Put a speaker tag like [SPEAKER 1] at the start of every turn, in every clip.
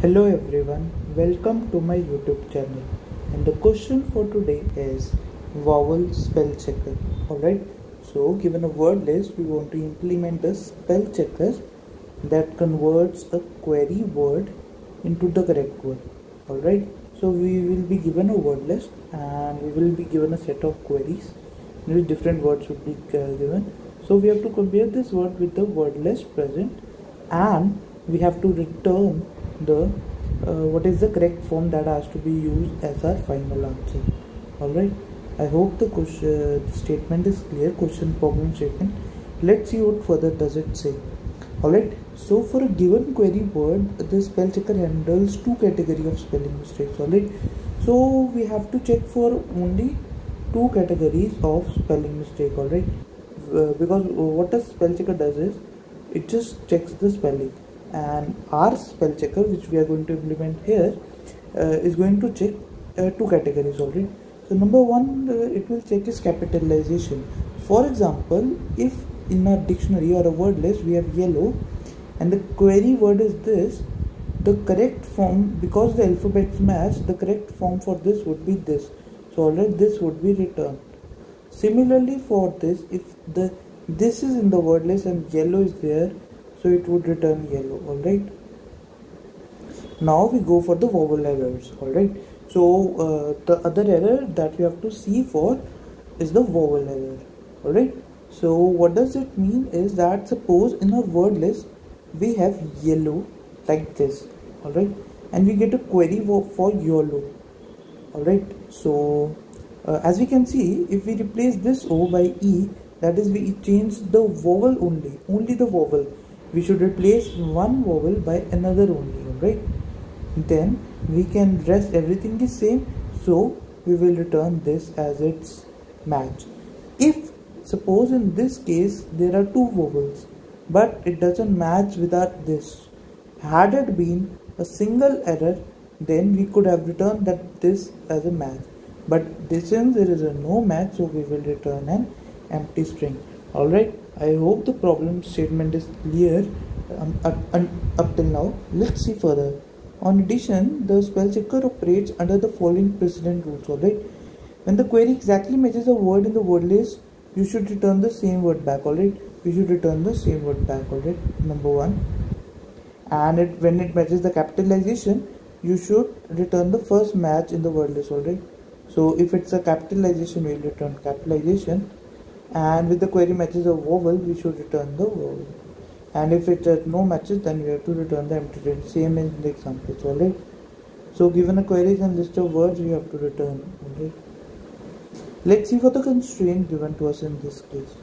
[SPEAKER 1] Hello everyone, welcome to my YouTube channel. And the question for today is vowel spell checker. Alright, so given a word list, we want to implement a spell checker that converts a query word into the correct word. Alright, so we will be given a word list and we will be given a set of queries in which different words would be given. So we have to compare this word with the word list present, and we have to return the what is the correct form that has to be used as our final answer. Alright, I hope the statement is clear. Question problem statement. Let's see what further does it say. Alright, so for a given query word, the spell checker handles two categories of spelling mistakes. Alright, so we have to check for only two categories of spelling mistake. Alright, because what a spell checker does is it just checks the spelling, and our spell checker which we are going to implement here is going to check two categories. Already, so number one, it will check is capitalization. For example, if in a dictionary or a word list we have yellow and the query word is this, the correct form, because the alphabets match, the correct form for this would be this. So already this would be returned. Similarly for this, if this is in the word list and yellow is there, so it would return yellow. Alright, now we go for the vowel errors. Alright, so the other error that we have to see for is the vowel error. Alright, so what does it mean is that suppose in a word list we have yellow like this. Alright, and we get a query for yellow. Alright, so as we can see, if we replace this O by E, that is, we change the vowel only the vowel. We should replace one vowel by another only. Alright, then we can rest everything the same, so we will return this as its match. If suppose in this case there are two vowels but it doesn't match with this, had it been a single error, then we could have returned that this as a match, but since there is a no match, so we will return an empty string. Alright, I hope the problem statement is clear up till now. Let's see further. On addition, the spell checker operates under the following precedent rules. Alright, when the query exactly matches a word in the word list, you should return the same word back. Alright, we should return the same word back. Alright, number one. And when it matches the capitalization, you should return the first match in the word list. Alright, so if it's a capitalization, we will return capitalization, and with the query matches a vowel, we should return the vowel, and if it has no matches, then we have to return the empty string, same as in the examples. Alright, so given a query and list of words, we have to return. Alright, let's see for the constraint given to us in this case.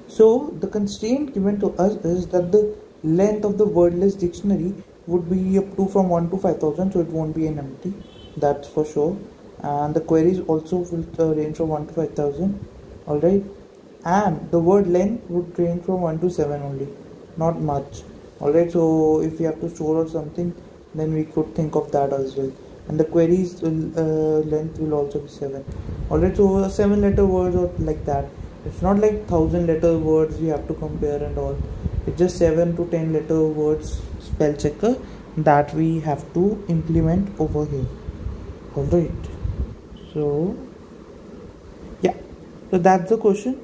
[SPEAKER 1] So the constraint given to us is that the length of the word list dictionary would be up to from 1 to 5000, so it won't be an empty, that's for sure. And the queries also will range from 1 to 5000. Alright, and the word length would range from 1 to 7 only, not much. Alright, so if we have to store or something, then we could think of that as well. And the queries length will also be 7. Alright, so 7-letter words or like that. It's not like 1000-letter words we have to compare and all. It's just 7 to 10-letter words spell checker that we have to implement over here. Alright, so yeah, so that's the question,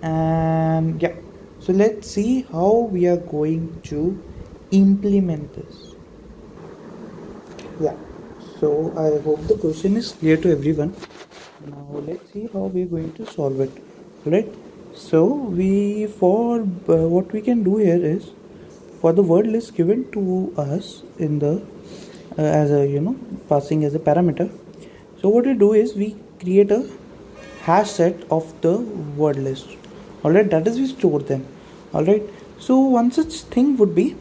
[SPEAKER 1] and yeah, so let's see how we are going to implement this. Yeah, so I hope the question is clear to everyone. Now let's see how we are going to solve it. Right, so what we can do here is, for the word list given to us in the as a passing as a parameter, so what we do is we create a hash set of the word list. Alright, that is, we store them. Alright, so one such thing would be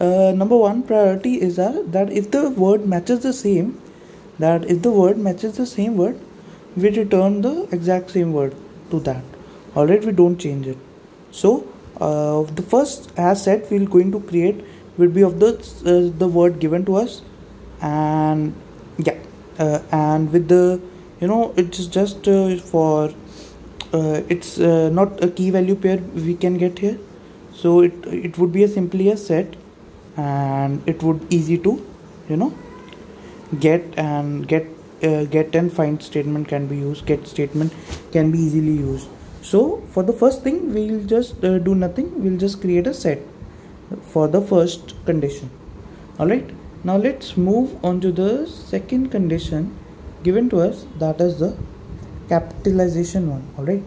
[SPEAKER 1] number one priority is that if the word matches the same word, we return the exact same word to that. Alright, we don't change it. So the first hash set we're going to create will be of the word given to us, and yeah, and with the it's just for it's not a key value pair we can get here, so it would be simply a set and it would easy to get and find statement can be used. Get statement can be easily used. So for the first thing, we'll just do nothing. We'll just create a set for the first condition. Alright, now let's move on to the second condition given to us, that is the capitalization one. Alright,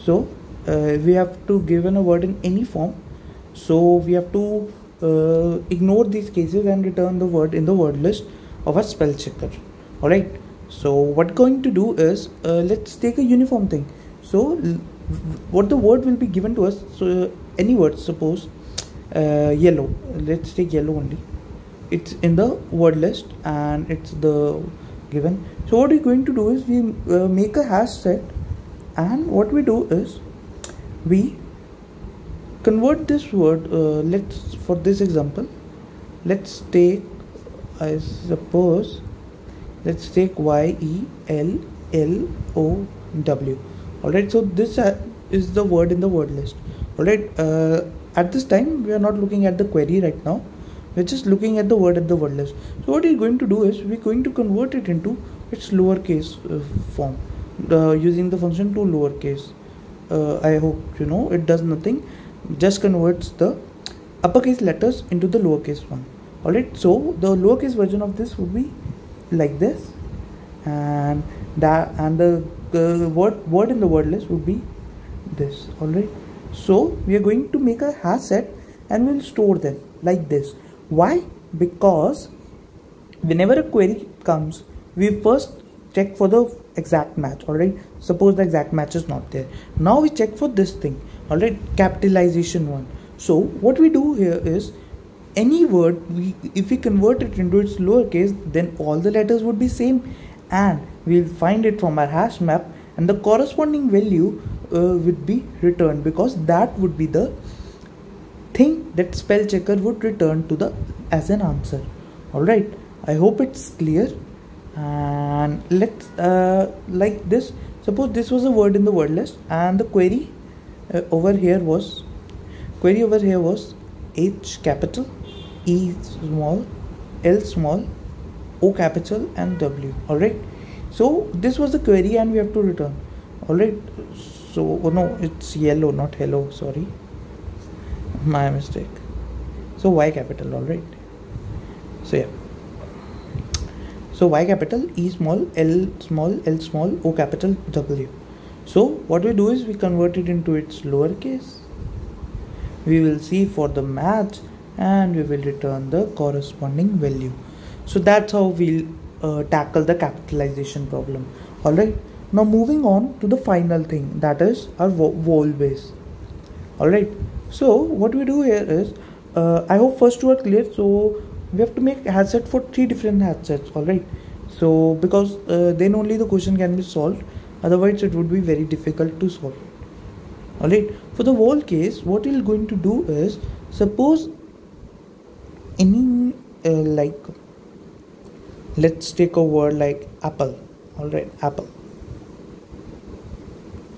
[SPEAKER 1] so we have to given a word in any form, so we have to ignore these cases and return the word in the word list of a spell checker. Alright, so what going to do is let's take a uniform thing. So what the word will be given to us, so any word, suppose yellow, let's take yellow only. It's in the word list and it's the given. So what we're going to do is we make a hash set, and what we do is we convert this word. Let's, for this example, let's take, I suppose, let's take YELLOW. Alright, so this is the word in the word list. Alright, at this time we are not looking at the query right now, we're just looking at the word at the word list. So what we're going to do is we're going to convert it into its lowercase form using the function to lowercase. I hope you know it does nothing, just converts the uppercase letters into the lowercase one. Alright, so the lowercase version of this would be like this, and the word in the word list would be this. Alright, so we are going to make a hash set and we'll store them like this. Why? Because whenever a query comes, we first check for the exact match. Alright, suppose the exact match is not there, now we check for this thing. Alright, capitalization one. So what we do here is, any word, if we convert it into its lowercase, then all the letters would be same, and we'll find it from our hash map, and the corresponding value would be returned, because that would be the thing that spell checker would return to the as an answer. Alright, I hope it's clear. And let's like this, suppose this was a word in the word list, and the query over here was H capital, E small, L small, O capital, and W. Alright, so this was the query and we have to return. Alright, so oh no, it's yellow, not hello, sorry, my mistake. So Y capital. Alright, so yeah, so Y capital, E small, L small, O capital, W. So what we do is we convert it into its lowercase, we will see for the match, and we will return the corresponding value. So that's how we'll tackle the capitalization problem. Alright, now moving on to the final thing, that is our vowel base. Alright, so what we do here is, I hope first two are clear. So we have to make a hash set for 3 different hash sets. Alright, so because then only the question can be solved, otherwise it would be very difficult to solve. Alright, for the vowel case, what we're going to do is, suppose any like, let's take a word like apple. Alright, apple,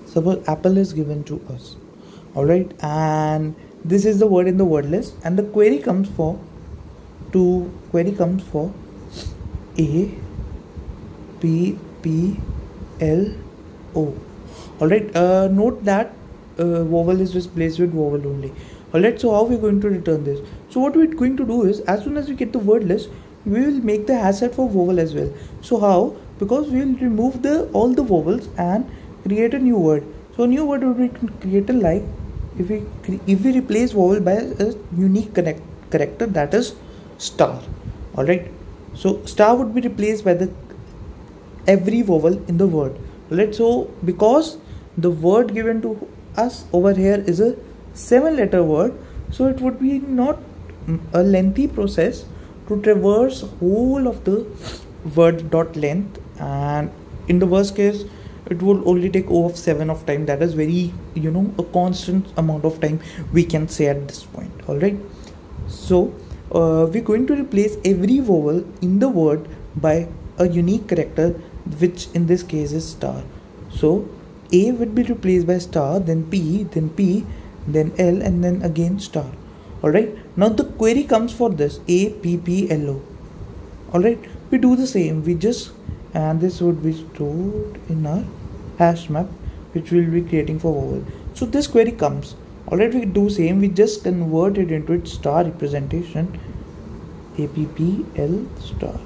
[SPEAKER 1] suppose apple is given to us. Alright, and this is the word in the word list, and the query comes for A P P L O. Alright, note that vowel is replaced with vowel only. Alright, so how we're going to return this? So what we're going to do is, as soon as we get the word list, we will make the hash set for vowel as well. So how? Because we will remove all the vowels and create a new word. So a new word will be created like, if we replace vowel by a unique character, that is star. Alright, so star would be replaced by every vowel in the word. Alright, so because the word given to us over here is a 7-letter word, so it would be not a lengthy process to traverse whole of the word dot length, and in the worst case it will only take O of 7 of time. That is very, a constant amount of time we can say at this point. Alright, so we're going to replace every vowel in the word by a unique character, which in this case is star. So A would be replaced by star, then P, then L, and then again star. Alright, now the query comes for this APPLO. Alright, we do the same, and this would be stored in our hash map which we'll be creating for vowel. So this query comes. Alright, we do same, we just convert it into its star representation, APPL star.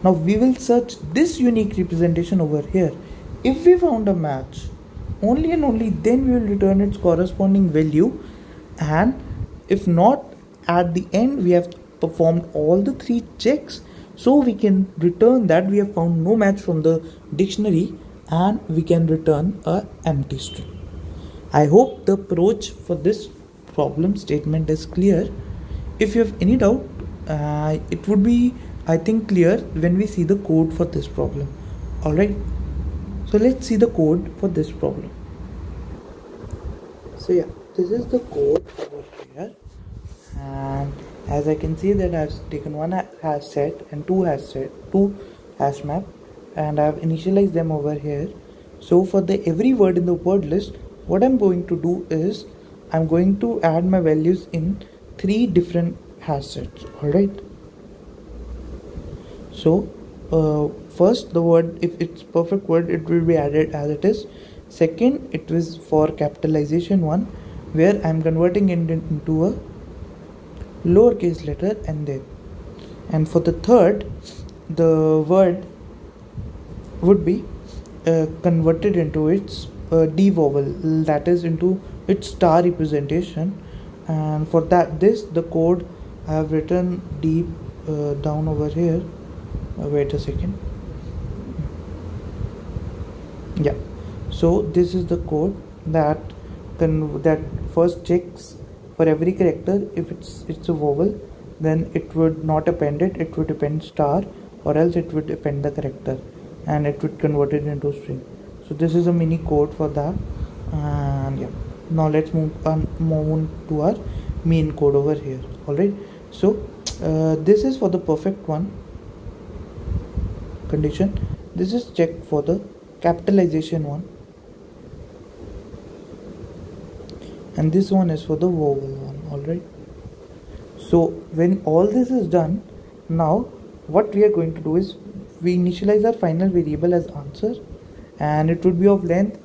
[SPEAKER 1] Now we will search this unique representation over here. If we found a match, only and only then we will return its corresponding value, and if not, at the end we have performed all the 3 checks, so we can return that we have found no match from the dictionary, and we can return a empty string. I hope the approach for this problem statement is clear. If you have any doubt, it would be, I think, clear when we see the code for this problem. Alright, so let's see the code for this problem. So yeah, this is the code over here, and as I can see that I've taken one hash set and two hash map, and I've initialized them over here. So for the every word in the word list, what I'm going to do is I'm going to add my values in 3 different hash sets. Alright, so first, the word, if it's perfect word, it will be added as it is. Second, it was for capitalization one, where I'm converting it into a lowercase letter, and for the third, the word would be converted into its D vowel, that is into its star representation. And for that, the code I have written deep down over here. Wait a second. Yeah, so this is the code that first checks for every character. If it's a vowel, then it would not append it, it would append star, or else it would append the character, and it would convert it into string. So this is a mini code for that. And yeah, now let's move on to our main code over here. Alright, so this is for the perfect one condition. This is checked for the capitalization one, and this one is for the vowel one. Alright, so when all this is done, now what we are going to do is we initialize our final variable as answer, and it would be of length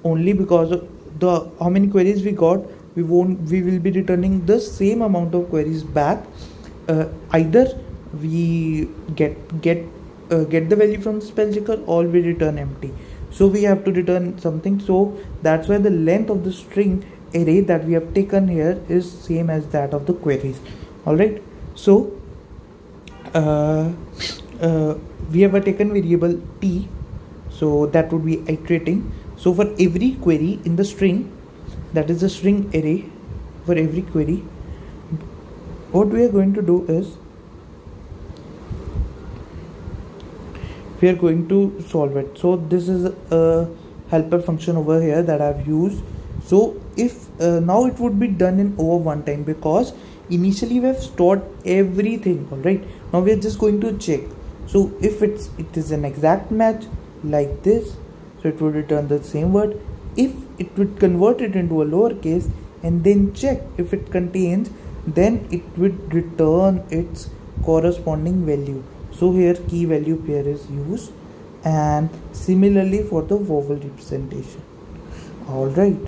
[SPEAKER 1] only because of the how many queries we got. We will be returning the same amount of queries back. Either we get the value from the spell checker, or we return empty. So we have to return something, so that's why the length of the string array that we have taken here is same as that of the queries. Alright, so we have taken variable t, so that would be iterating. So for every query in the string, that is the string array, for every query, what we are going to do is we are going to solve it. So this is a helper function over here that I've used. So if now it would be done in over one time, because initially we have stored everything. Alright, now we are just going to check. So if it is an exact match like this, so it would return the same word. If it would convert it into a lowercase and then check if it contains, then it would return its corresponding value. So here key value pair is used, and similarly for the vowel representation. Alright,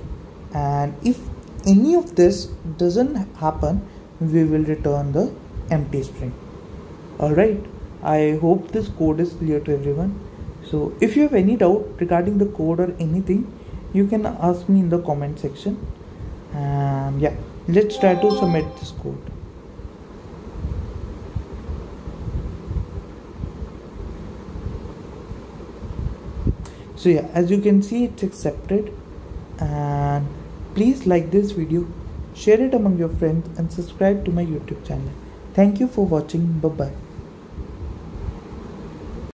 [SPEAKER 1] and if any of this doesn't happen, we will return the empty string. Alright, I hope this code is clear to everyone. So if you have any doubt regarding the code or anything, you can ask me in the comment section, and yeah, let's try to submit this code. So yeah, as you can see, it's accepted. And please like this video, share it among your friends, and subscribe to my YouTube channel. Thank you for watching. Bye bye.